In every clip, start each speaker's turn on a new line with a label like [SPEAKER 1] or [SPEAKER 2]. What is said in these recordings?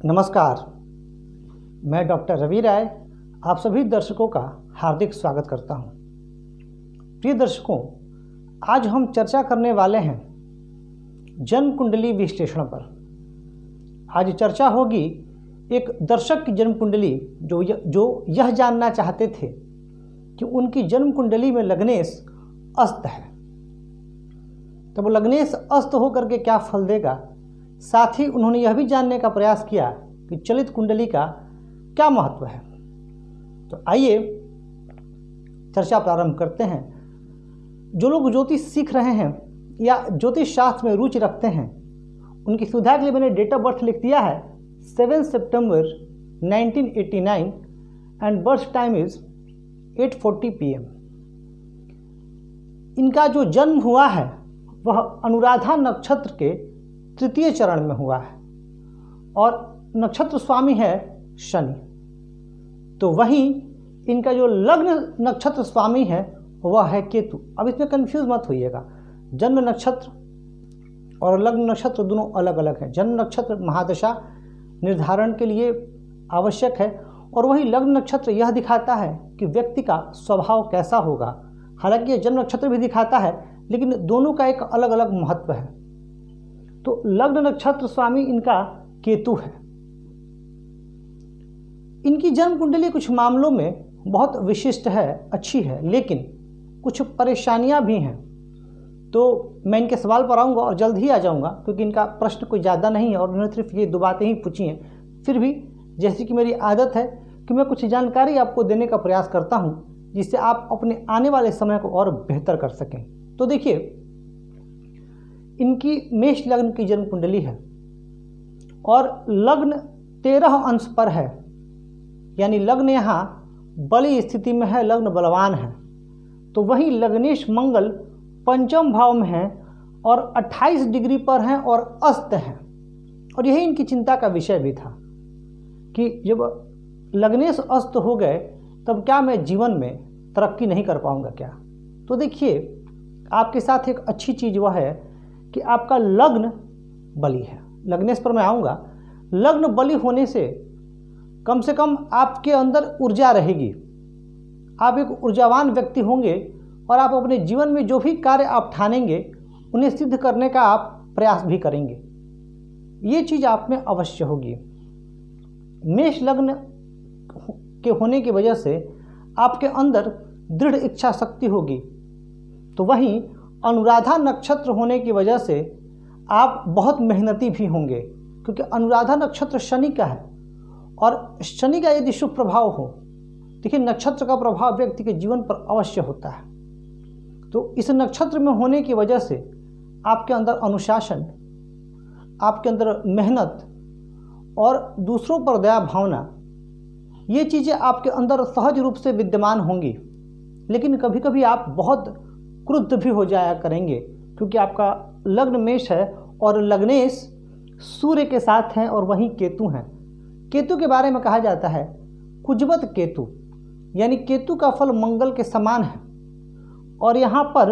[SPEAKER 1] नमस्कार, मैं डॉक्टर रवि राय आप सभी दर्शकों का हार्दिक स्वागत करता हूं। प्रिय दर्शकों, आज हम चर्चा करने वाले हैं जन्म कुंडली विश्लेषण पर। आज चर्चा होगी एक दर्शक की जन्म कुंडली जो यह जानना चाहते थे कि उनकी जन्म कुंडली में लग्नेश अस्त है, तो वो लग्नेश अस्त होकर के क्या फल देगा। साथ ही उन्होंने यह भी जानने का प्रयास किया कि चलित कुंडली का क्या महत्व है। तो आइए चर्चा प्रारंभ करते हैं। जो लोग ज्योतिष सीख रहे हैं या ज्योतिष शास्त्र में रुचि रखते हैं, उनकी सुविधा के लिए मैंने डेट ऑफ बर्थ लिख दिया है 7 सितंबर 1989 and birth time is 8:40 PM। इनका जो जन्म हुआ है वह अनुराधा नक्षत्र के तृतीय चरण में हुआ है और नक्षत्र स्वामी है शनि। तो वहीं इनका जो लग्न नक्षत्र स्वामी है वह है केतु। अब इसमें कंफ्यूज मत होइएगा, जन्म नक्षत्र और लग्न नक्षत्र दोनों अलग अलग हैं। जन्म नक्षत्र महादशा निर्धारण के लिए आवश्यक है और वही लग्न नक्षत्र यह दिखाता है कि व्यक्ति का स्वभाव कैसा होगा। हालांकि यह जन्म नक्षत्र भी दिखाता है, लेकिन दोनों का एक अलग अलग महत्व है। तो लग्न नक्षत्र स्वामी इनका केतु है। इनकी जन्म कुंडली कुछ मामलों में बहुत विशिष्ट है, अच्छी है, लेकिन कुछ परेशानियां भी हैं। तो मैं इनके सवाल पर आऊँगा और जल्द ही आ जाऊँगा, क्योंकि इनका प्रश्न कोई ज़्यादा नहीं है और उन्होंने सिर्फ ये 2 बातें ही पूछी हैं। फिर भी जैसी कि मेरी आदत है कि मैं कुछ जानकारी आपको देने का प्रयास करता हूँ, जिससे आप अपने आने वाले समय को और बेहतर कर सकें। तो देखिए, इनकी मेष लग्न की जन्म कुंडली है और लग्न 13 अंश पर है, यानी लग्न यहाँ बली स्थिति में है, लग्न बलवान है। तो वहीं लग्नेश मंगल पंचम भाव में है और 28 डिग्री पर हैं और अस्त हैं। और यही इनकी चिंता का विषय भी था कि जब लग्नेश अस्त हो गए तब क्या मैं जीवन में तरक्की नहीं कर पाऊंगा क्या। तो देखिए, आपके साथ एक अच्छी चीज़ वह है कि आपका लग्न बली है। लग्नेश पर मैं आऊँगा। लग्न बली होने से कम आपके अंदर ऊर्जा रहेगी, आप एक ऊर्जावान व्यक्ति होंगे और आप अपने जीवन में जो भी कार्य आप ठानेंगे उन्हें सिद्ध करने का आप प्रयास भी करेंगे। ये चीज़ आप में अवश्य होगी। मेष लग्न के होने की वजह से आपके अंदर दृढ़ इच्छा शक्ति होगी। तो वहीं अनुराधा नक्षत्र होने की वजह से आप बहुत मेहनती भी होंगे, क्योंकि अनुराधा नक्षत्र शनि का है और शनि का यदि शुभ प्रभाव हो, देखिए नक्षत्र का प्रभाव व्यक्ति के जीवन पर अवश्य होता है। तो इस नक्षत्र में होने की वजह से आपके अंदर अनुशासन, आपके अंदर मेहनत और दूसरों पर दया भावना, ये चीज़ें आपके अंदर सहज रूप से विद्यमान होंगी। लेकिन कभी कभी आप बहुत क्रुद्ध भी हो जाया करेंगे, क्योंकि आपका लग्न मेष है और लग्नेश सूर्य के साथ हैं और वहीं केतु हैं। केतु के बारे में कहा जाता है कुजवत केतु, यानी केतु का फल मंगल के समान है। और यहाँ पर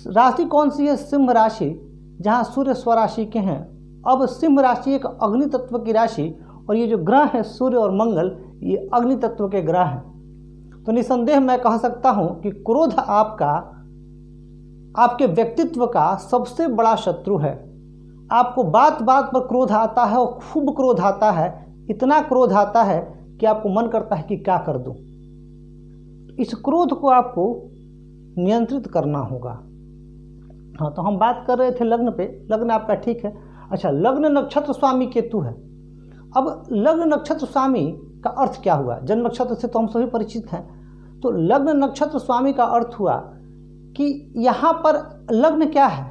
[SPEAKER 1] राशि कौन सी है? सिंह राशि, जहाँ सूर्य स्वराशि के हैं। अब सिंह राशि एक अग्नि तत्व की राशि और ये जो ग्रह है सूर्य और मंगल, ये अग्नि तत्व के ग्रह हैं। तो निसंदेह मैं कह सकता हूँ कि क्रोध आपके व्यक्तित्व का सबसे बड़ा शत्रु है। आपको बात बात पर क्रोध आता है और खूब क्रोध आता है, इतना क्रोध आता है कि आपको मन करता है कि क्या कर दूं। इस क्रोध को आपको नियंत्रित करना होगा। हाँ, तो हम बात कर रहे थे लग्न पे। लग्न आपका ठीक है। अच्छा, लग्न नक्षत्र स्वामी केतु है। अब लग्न नक्षत्र स्वामी का अर्थ क्या हुआ? जन्म नक्षत्र से तो हम सभी परिचित हैं। तो लग्न नक्षत्र स्वामी का अर्थ हुआ कि यहाँ पर लग्न क्या है?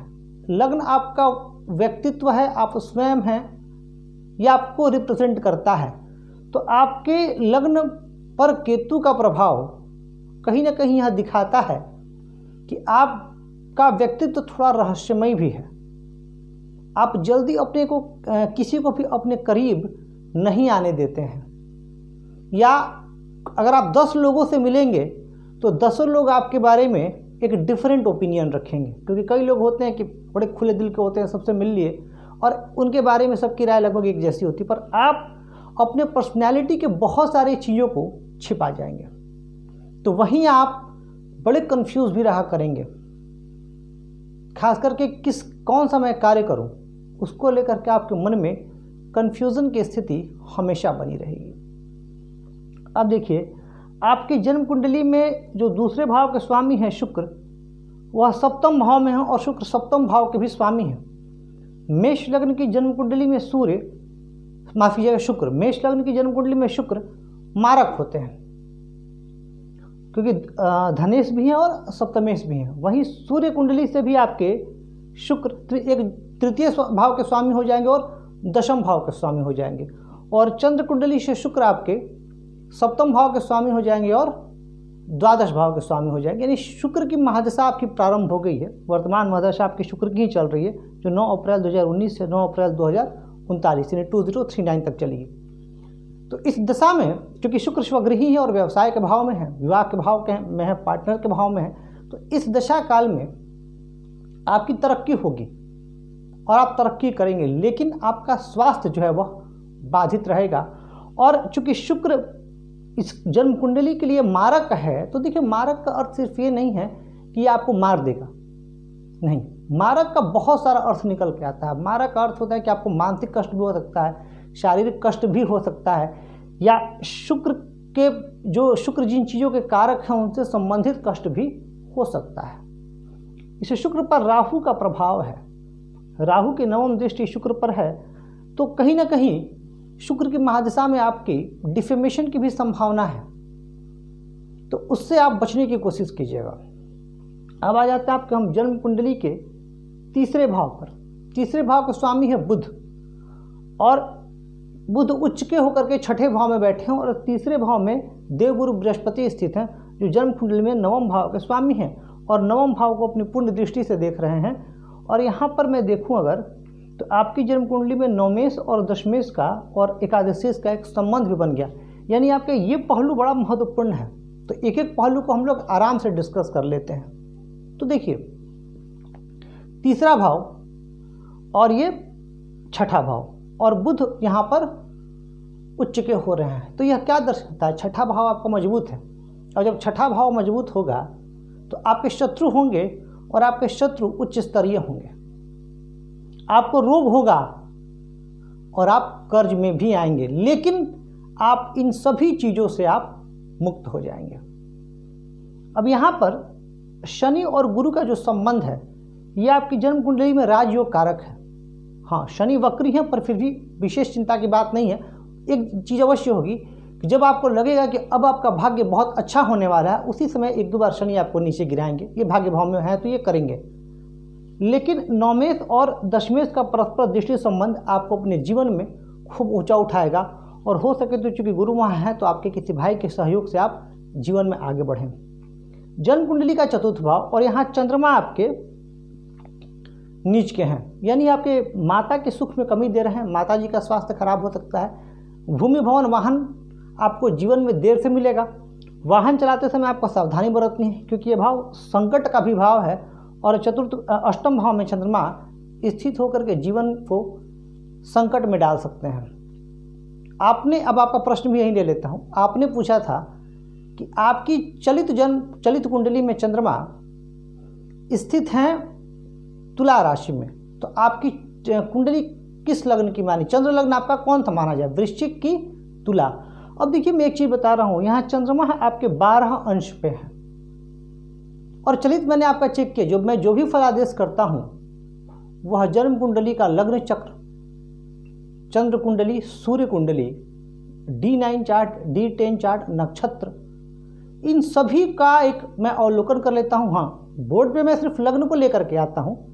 [SPEAKER 1] लग्न आपका व्यक्तित्व है, आप स्वयं हैं, यह आपको रिप्रेजेंट करता है। तो आपके लग्न पर केतु का प्रभाव कहीं ना कहीं यह दिखाता है कि आपका व्यक्तित्व थोड़ा रहस्यमय भी है। आप जल्दी अपने को किसी को भी अपने करीब नहीं आने देते हैं, या अगर आप 10 लोगों से मिलेंगे तो 10 लोग आपके बारे में एक डिफरेंट ओपिनियन रखेंगे, क्योंकि कई लोग होते हैं कि बड़े खुले दिल के होते हैं, सबसे मिल लिए और उनके बारे में सबकी राय लगभग एक जैसी होती, पर आप अपने पर्सनैलिटी के बहुत सारी चीज़ों को छिपा जाएंगे, तो वहीं आप बड़े कंफ्यूज भी रहा करेंगे। खास करके कौन सा मैं कार्य करूं, उसको लेकर के आपके मन में कंफ्यूजन की स्थिति हमेशा बनी रहेगी। अब देखिए, आपकी जन्म कुंडली में जो दूसरे भाव के स्वामी हैं शुक्र, वह सप्तम भाव में है और शुक्र सप्तम भाव के भी स्वामी हैं। मेष लग्न की जन्म कुंडली में शुक्र मेष लग्न की जन्म कुंडली में शुक्र मारक होते हैं, क्योंकि धनेश भी हैं और सप्तमेश भी हैं। वहीं सूर्य कुंडली से भी आपके शुक्र एक तृतीय भाव के स्वामी हो जाएंगे और दशम भाव के स्वामी हो जाएंगे, और चंद्र कुंडली से शुक्र आपके सप्तम भाव के स्वामी हो जाएंगे और द्वादश भाव के स्वामी हो जाएंगे। यानी शुक्र की महादशा आपकी प्रारंभ हो गई है। वर्तमान महादशा आपकी शुक्र की ही चल रही है, जो 9 अप्रैल 2019 से 9 अप्रैल 2039 यानी 2039 तक चलेगी। तो इस दशा में चूँकि शुक्र स्वगृही है और व्यवसाय के भाव में है, विवाह के भाव में है, पार्टनर के भाव में है, तो इस दशा काल में आपकी तरक्की होगी और आप तरक्की करेंगे, लेकिन आपका स्वास्थ्य जो है वह बाधित रहेगा। और चूँकि शुक्र इस जन्म कुंडली के लिए मारक है, तो देखिए मारक का अर्थ सिर्फ ये नहीं है कि ये आपको मार देगा, नहीं, मारक का बहुत सारा अर्थ निकल के आता है। मारक का अर्थ होता है कि आपको मानसिक कष्ट भी हो सकता है, शारीरिक कष्ट भी हो सकता है, या शुक्र जिन चीज़ों के कारक हैं उनसे संबंधित कष्ट भी हो सकता है। इसे शुक्र पर राहु का प्रभाव है, राहु की 9वीं दृष्टि शुक्र पर है, तो कहीं ना कहीं शुक्र की महादशा में आपकी डिफेमेशन की भी संभावना है, तो उससे आप बचने की कोशिश कीजिएगा। अब आ जाते हैं आपके हम जन्म कुंडली के तीसरे भाव पर। तीसरे भाव के स्वामी है बुध, और बुध उच्च के होकर के छठे भाव में बैठे हैं और तीसरे भाव में देवगुरु बृहस्पति स्थित हैं, जो जन्म कुंडली में 9वें भाव के स्वामी हैं और 9वें भाव को अपनी पुण्य दृष्टि से देख रहे हैं। और यहाँ पर मैं देखूँ अगर, तो आपकी जन्म कुंडली में नवमेश और दशमेश का और एकादशेश का एक संबंध भी बन गया, यानी आपके ये पहलू बड़ा महत्वपूर्ण है। तो एक एक पहलू को हम लोग आराम से डिस्कस कर लेते हैं। तो देखिए, तीसरा भाव और ये छठा भाव और बुध यहाँ पर उच्च के हो रहे हैं, तो यह क्या दर्शाता है? छठा भाव आपका मजबूत है, और जब छठा भाव मजबूत होगा तो आपके शत्रु होंगे और आपके शत्रु उच्च स्तरीय होंगे, आपको रोग होगा और आप कर्ज में भी आएंगे, लेकिन आप इन सभी चीज़ों से आप मुक्त हो जाएंगे। अब यहाँ पर शनि और गुरु का जो संबंध है, ये आपकी जन्म कुंडली में राजयोग कारक है। हाँ, शनि वक्री है, पर फिर भी विशेष चिंता की बात नहीं है। एक चीज़ अवश्य होगी कि जब आपको लगेगा कि अब आपका भाग्य बहुत अच्छा होने वाला है, उसी समय एक दो बार शनि आपको नीचे गिराएंगे। ये भाग्य भाव में है तो ये करेंगे, लेकिन नवमेश और दशमेश का परस्पर दृष्टि संबंध आपको अपने जीवन में खूब ऊंचा उठाएगा, और हो सके तो चूंकि गुरु वहाँ है तो आपके किसी भाई के सहयोग से आप जीवन में आगे बढ़ें। जन्म कुंडली का चतुर्थ भाव, और यहाँ चंद्रमा आपके नीच के हैं, यानी आपके माता के सुख में कमी दे रहे हैं, माता जी का स्वास्थ्य खराब हो सकता है। भूमि भवन वाहन आपको जीवन में देर से मिलेगा। वाहन चलाते समय आपको सावधानी बरतनी है, क्योंकि ये भाव संकट का भी भाव है, और अष्टम भाव में चंद्रमा स्थित होकर के जीवन को संकट में डाल सकते हैं। आपने, अब आपका प्रश्न भी यही ले लेता हूँ, आपने पूछा था कि आपकी चलित कुंडली में चंद्रमा स्थित हैं तुला राशि में, तो आपकी कुंडली किस लग्न की मानी? चंद्र लग्न आपका कौन सा माना जाए, वृश्चिक की तुला? अब देखिए, मैं एक चीज़ बता रहा हूँ, यहाँ चंद्रमा है आपके 12 अंश पे है, और चलित मैंने आपका चेक किया, मैं जो भी फलादेश करता हूँ वह जन्म कुंडली का लग्न चक्र, चंद्र कुंडली, सूर्य कुंडली, D9 चार्ट, D10 चार्ट, नक्षत्र, इन सभी का एक मैं अवलोकन कर लेता हूँ। हाँ, बोर्ड पे मैं सिर्फ लग्न को लेकर के आता हूँ,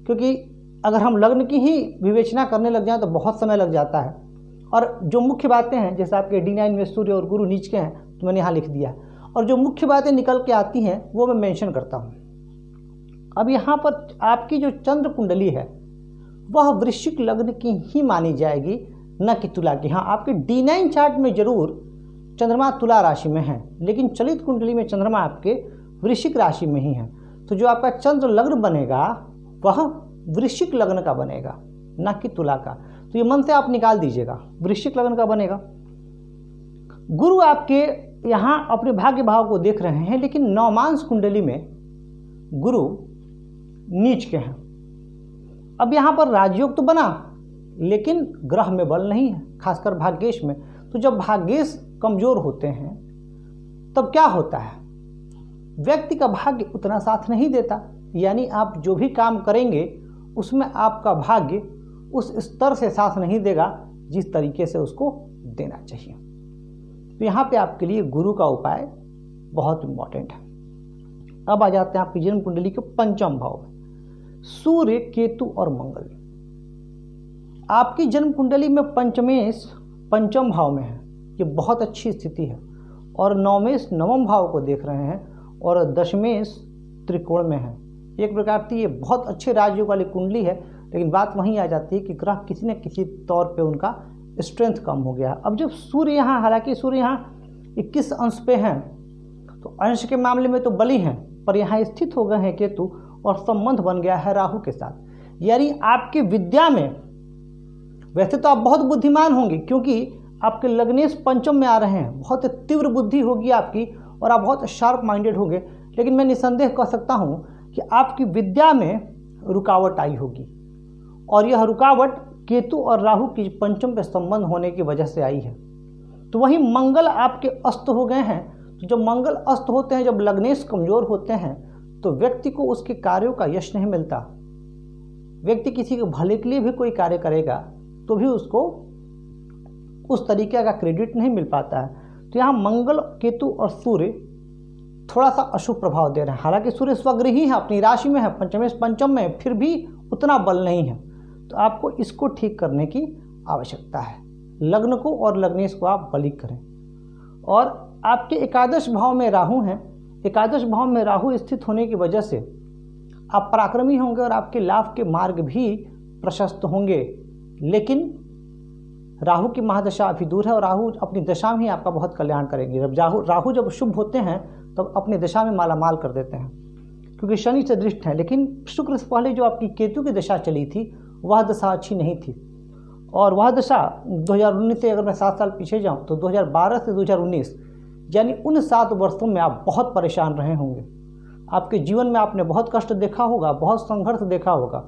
[SPEAKER 1] क्योंकि अगर हम लग्न की ही विवेचना करने लग जाएं तो बहुत समय लग जाता है, और जो मुख्य बातें हैं, जैसे आपके D9 में सूर्य और गुरु नीच के हैं तो मैंने यहाँ लिख दिया, और जो मुख्य बातें निकल के आती हैं वो मैं मेंशन करता हूँ। अब यहाँ पर आपकी जो चंद्र कुंडली है वह वृश्चिक लग्न की ही मानी जाएगी, न कि तुला की। हाँ, आपके D9 चार्ट में जरूर चंद्रमा तुला राशि में है, लेकिन चलित कुंडली में चंद्रमा आपके वृश्चिक राशि में ही है, तो जो आपका चंद्र लग्न बनेगा वह वृश्चिक लग्न का बनेगा। ना कि तुला का। तो ये मन से आप निकाल दीजिएगा, वृश्चिक लग्न का बनेगा। गुरु आपके यहाँ अपने भाग्य भाव को देख रहे हैं, लेकिन नवमांश कुंडली में गुरु नीच के हैं। अब यहाँ पर राजयोग तो बना, लेकिन ग्रह में बल नहीं है, खासकर भाग्येश में। तो जब भाग्येश कमजोर होते हैं तब क्या होता है, व्यक्ति का भाग्य उतना साथ नहीं देता। यानी आप जो भी काम करेंगे उसमें आपका भाग्य उस स्तर से साथ नहीं देगा जिस तरीके से उसको देना चाहिए। तो यहाँ पे आपके लिए गुरु का उपाय बहुत इम्पॉर्टेंट है। अब आ जाते हैं आपकी जन्म कुंडली के पंचम भाव में, सूर्य, केतु और मंगल। आपकी जन्म कुंडली में पंचमेश पंचम भाव में है, ये बहुत अच्छी स्थिति है। और नवमेश नवम भाव को देख रहे हैं और दशमेश त्रिकोण में है। एक प्रकार से ये बहुत अच्छे राजयोग वाली कुंडली है, लेकिन बात वहीं आ जाती है कि ग्रह किसी न किसी तौर पे उनका स्ट्रेंथ कम हो गया। अब जब सूर्य यहाँ, हालांकि सूर्य यहाँ 21 अंश पे हैं, तो अंश के मामले में तो बली हैं, पर यहाँ स्थित हो गए हैं केतु और संबंध बन गया है राहु के साथ। यानी आपकी विद्या में, वैसे तो आप बहुत बुद्धिमान होंगे क्योंकि आपके लग्नेश पंचम में आ रहे हैं, बहुत तीव्र बुद्धि होगी आपकी और आप बहुत शार्प माइंडेड होंगे, लेकिन मैं निसंदेह कह सकता हूँ कि आपकी विद्या में रुकावट आई होगी। और यह रुकावट केतु और राहु की पंचम पे संबंध होने की वजह से आई है। तो वहीं मंगल आपके अस्त हो गए हैं। तो जब मंगल अस्त होते हैं, जब लग्नेश कमजोर होते हैं, तो व्यक्ति को उसके कार्यों का यश नहीं मिलता। व्यक्ति किसी के भले के लिए भी कोई कार्य करेगा तो भी उसको उस तरीके का क्रेडिट नहीं मिल पाता है। तो यहाँ मंगल, केतु और सूर्य थोड़ा सा अशुभ प्रभाव दे रहे हैं। हालांकि सूर्य स्वगृही है, अपनी राशि में है, पंचमेश पंचम में, फिर भी उतना बल नहीं है। तो आपको इसको ठीक करने की आवश्यकता है। लग्न को और लग्नेश को आप बली करें। और आपके एकादश भाव में राहु हैं। एकादश भाव में राहु स्थित होने की वजह से आप पराक्रमी होंगे और आपके लाभ के मार्ग भी प्रशस्त होंगे। लेकिन राहु की महादशा अभी दूर है और राहु अपनी दशा में ही आपका बहुत कल्याण करेंगे। जब राहु जब शुभ होते हैं तब अपनी दशा में मालामाल कर देते हैं, क्योंकि शनि से दृष्ट हैं। लेकिन शुक्र से पहले जो आपकी केतु की दशा चली थी वह दशा अच्छी नहीं थी। और वह दशा 2019 से, अगर मैं 7 साल पीछे जाऊं तो 2012 से 2019, यानी उन 7 वर्षों में आप बहुत परेशान रहे होंगे। आपके जीवन में आपने बहुत कष्ट देखा होगा, बहुत संघर्ष देखा होगा।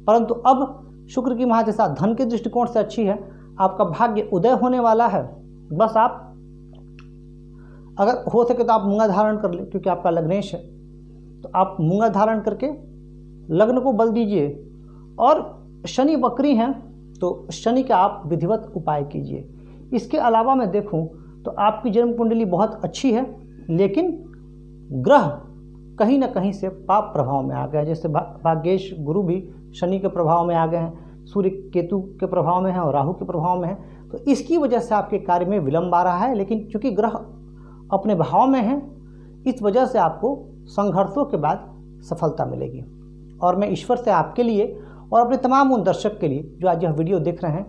[SPEAKER 1] परंतु अब शुक्र की महादशा धन के दृष्टिकोण से अच्छी है। आपका भाग्य उदय होने वाला है। बस आप अगर हो सके तो आप मूंगा धारण कर ले, क्योंकि आपका लग्नेश है। तो आप मूंगा धारण करके लग्न को बल दीजिए। और शनि वक्री हैं तो शनि का आप विधिवत उपाय कीजिए। इसके अलावा मैं देखूं तो आपकी जन्म कुंडली बहुत अच्छी है, लेकिन ग्रह कहीं ना कहीं से पाप प्रभाव में आ गए। जैसे भाग्येश गुरु भी शनि के प्रभाव में आ गए हैं, सूर्य केतु के प्रभाव में है और राहु के प्रभाव में है। तो इसकी वजह से आपके कार्य में विलंब आ रहा है। लेकिन चूंकि ग्रह अपने भाव में हैं, इस वजह से आपको संघर्षों के बाद सफलता मिलेगी। और मैं ईश्वर से आपके लिए और अपने तमाम उन दर्शक के लिए जो आज यह वीडियो देख रहे हैं,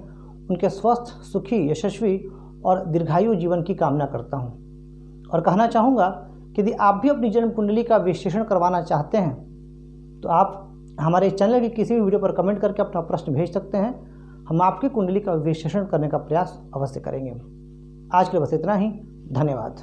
[SPEAKER 1] उनके स्वस्थ, सुखी, यशस्वी और दीर्घायु जीवन की कामना करता हूं। और कहना चाहूँगा कि यदि आप भी अपनी जन्म कुंडली का विश्लेषण करवाना चाहते हैं तो आप हमारे चैनल की किसी भी वीडियो पर कमेंट करके अपना प्रश्न भेज सकते हैं। हम आपकी कुंडली का विश्लेषण करने का प्रयास अवश्य करेंगे। आज के लिए बस इतना ही। धन्यवाद।